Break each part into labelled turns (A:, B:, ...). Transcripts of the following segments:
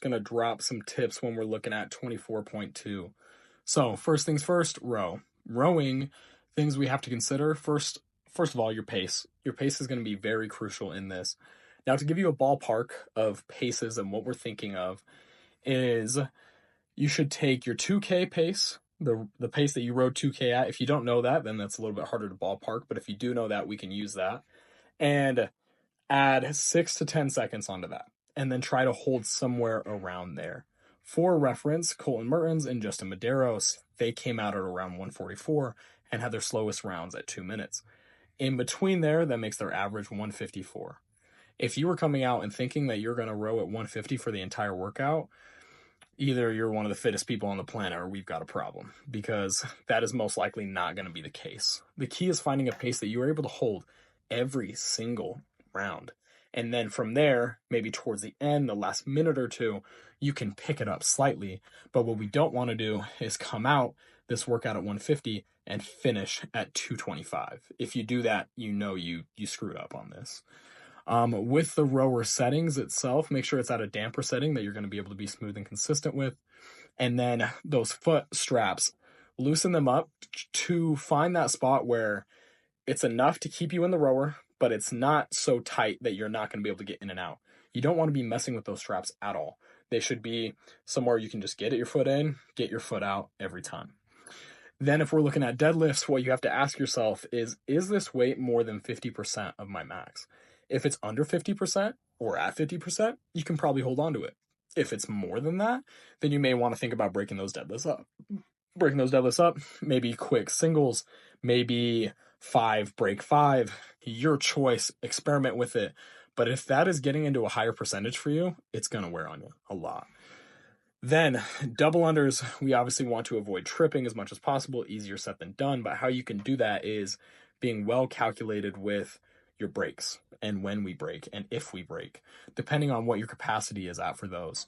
A: going to drop some tips when we're looking at 24.2. So first things first, row. Rowing, things we have to consider. First of all, your pace. Your pace is going to be very crucial in this. Now, to give you a ballpark of paces and what we're thinking of is you should take your 2K pace, the pace that you rode 2K at. If you don't know that, then that's a little bit harder to ballpark, but if you do know that, we can use that. And add 6 to 10 seconds onto that, and then try to hold somewhere around there. For reference, Colton Mertens and Justin Medeiros, they came out at around 144 and had their slowest rounds at 2 minutes. In between there, that makes their average 154. If you were coming out and thinking that you're going to row at 150 for the entire workout, either you're one of the fittest people on the planet or we've got a problem, because that is most likely not going to be the case. The key is finding a pace that you are able to hold every single round. And then from there, maybe towards the end, the last minute or two, you can pick it up slightly. But what we don't want to do is come out this workout at 150 and finish at 225. If you do that, you know you screwed up on this. With the rower settings itself, make sure it's at a damper setting that you're going to be able to be smooth and consistent with. And then those foot straps, loosen them up to find that spot where it's enough to keep you in the rower, but it's not so tight that you're not going to be able to get in and out. You don't want to be messing with those straps at all. They should be somewhere you can just get your foot in, get your foot out every time. Then if we're looking at deadlifts, what you have to ask yourself is this weight more than 50% of my max? If it's under 50% or at 50%, you can probably hold on to it. If it's more than that, then you may want to think about breaking those deadlifts up. Maybe quick singles, maybe 5, break 5, your choice, experiment with it. But if that is getting into a higher percentage for you, it's going to wear on you a lot. Then double unders, we obviously want to avoid tripping as much as possible, easier said than done. But how you can do that is being well calculated with your breaks and when we break and if we break, depending on what your capacity is at for those.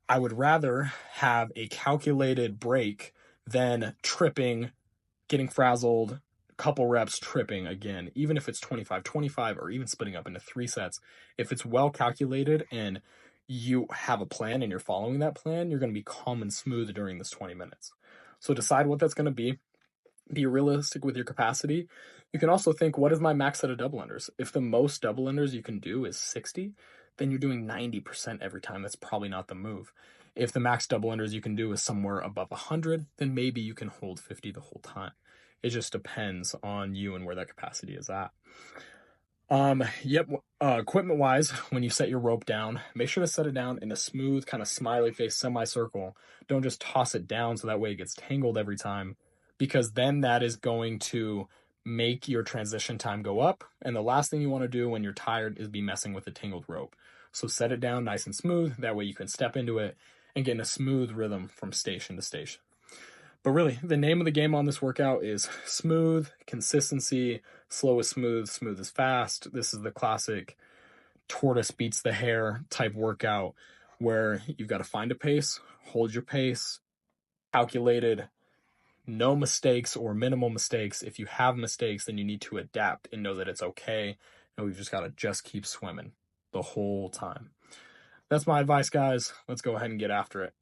A: I would rather have a calculated break than tripping, getting frazzled, couple reps tripping again, even if it's 25-25 or even splitting up into 3 sets. If it's well calculated and you have a plan and you're following that plan, you're going to be calm and smooth during this 20 minutes. So decide what that's going to be. Be realistic with your capacity. You can also think, what is my max set of double unders? If the most double unders you can do is 60, then you're doing 90% every time. That's probably not the move. If the max double unders you can do is somewhere above 100, then maybe you can hold 50 the whole time. It just depends on you and where that capacity is at. Equipment-wise, when you set your rope down, make sure to set it down in a smooth, kind of smiley face semicircle. Don't just toss it down so that way it gets tangled every time, because then that is going to make your transition time go up. And the last thing you want to do when you're tired is be messing with a tangled rope. So set it down nice and smooth. That way you can step into it and get in a smooth rhythm from station to station. But really, the name of the game on this workout is smooth, consistency, slow is smooth, smooth is fast. This is the classic tortoise beats the hare type workout where you've got to find a pace, hold your pace, calculated, no mistakes or minimal mistakes. If you have mistakes, then you need to adapt and know that it's okay. And we've just got to just keep swimming the whole time. That's my advice, guys. Let's go ahead and get after it.